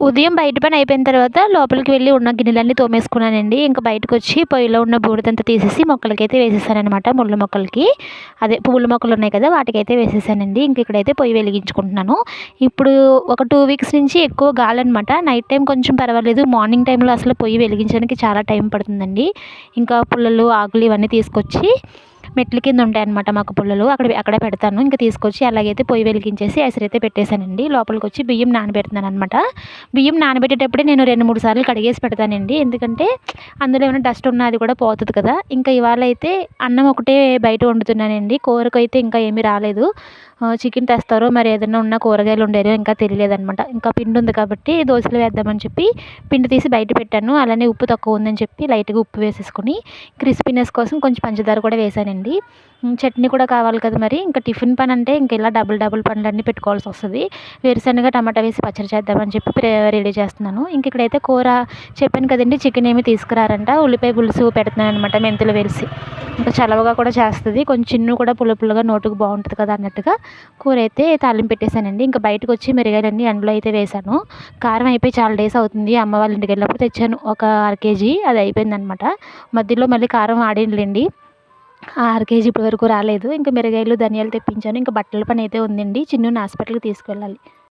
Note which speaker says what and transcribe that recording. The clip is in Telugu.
Speaker 1: ఉదయం బయట పని అయిపోయిన తర్వాత లోపలికి వెళ్ళి ఉన్న గిన్నెలన్నీ తోమేసుకున్నానండి. ఇంక బయటకొచ్చి పొయ్యిలో ఉన్న బూడిదంతా తీసేసి మొక్కలకైతే వేసేసాననమాట. ముళ్ళ మొక్కలకి. అదే పువ్వుల మొక్కలున్నాయి కదా! వాటికైతే వేసేసానండి. ఇంక ఇక్కడైతే పొయ్యి వెలిగించుకుంటున్నాను. ఇప్పుడు ఒక 2 వీక్స్ నుంచి ఎక్కువ గాలనమాట. నైట్ టైమ్ కొంచెం పర్వాలేదు. మార్నింగ్ టైంలో అసలు పొయ్యి వెలిగించడానికి చాలా టైం పడుతుందండి. ఇంకా పుల్లలు, ఆకులు ఇవన్నీ తీసుకొచ్చి మెట్ల కింద ఉంటాయన్నమాట మాకు పుల్లలు. అక్కడే పెడతాను. ఇంక తీసుకొచ్చి అలాగైతే పొయ్యి వెలిగించేసి ఎసరైతే పెట్టేశానండి. లోపలికొచ్చి బియ్యం నానబెడుతున్నాననమాట. బియ్యం నానబెట్టేటప్పుడే నేను 2, 3 సార్లు కడిగేసి పెడతానండి. ఎందుకంటే అందులో ఏమైనా డస్ట్ ఉన్నా అది కూడా పోతది కదా! ఇంకా ఇవాళైతే అన్నం ఒకటే బయట వండుతున్నానండి. కూరకైతే ఇంకా ఏమీ రాలేదు. చికెన్ తెస్తారో మరి ఏదైనా ఉన్న కూరగాయలు ఉండేదో ఇంకా తెలియలేదనమాట. ఇంకా పిండి ఉంది కాబట్టి దోసలు వేద్దామని చెప్పి పిండి తీసి బయట పెట్టాను. అలానే ఉప్పు తక్కువ ఉందని చెప్పి లైట్‌గా ఉప్పు వేసేసుకొని క్రిస్పీనెస్ కోసం కొంచెం పంచదార కూడా వేశానండి. చట్నీ కూడా కావాలి కదా మరి. ఇంకా టిఫిన్ పని అంటే ఇంక ఇలా డబుల్ పనులన్నీ పెట్టుకోవాల్సొస్తది. వేరుశనగ, టమాటా వేసి పచ్చడి చేద్దామని చెప్పి రెడీ చేస్తున్నాను. ఇంక ఇక్కడైతే కూర చెప్పాను కదండీ! చికెన్ ఏమి తీసుకురారంట. ఉల్లిపాయ పులుసు పెడుతున్నాననమాట మెంతులు వేసి. ఇంకా చలవగా కూడా చేస్తది. కొంచెం చిన్ను కూడా పుల్లగా నోటికి బావుంటది కదా అన్నట్టుగా కూరైతే తాలింపు పెట్టేశానండి. ఇంక బయటకొచ్చి మిరగాయలన్నీ ఎండలో అయితే వేశాను. కారం అయిపోయి చాలా డేస్ అవుతుంది. అమ్మ వాళ్ళ ఇంటికెళ్ళినప్పుడు తెచ్చాను. ఒక అర కేజీ అది అయిపోయిందనమాట. మధ్యలో మళ్ళీ కారం వాడానులెండి. ఆ అర కేజీ ఇప్పటి వరకు రాలేదు. ఇంక మిరగాయలు, ధనియాలు తెప్పించాను. ఇంక బట్టల పనైతే ఉందండి. చిన్నుని హాస్పిటల్‌కి తీసుకెళ్ళాలి.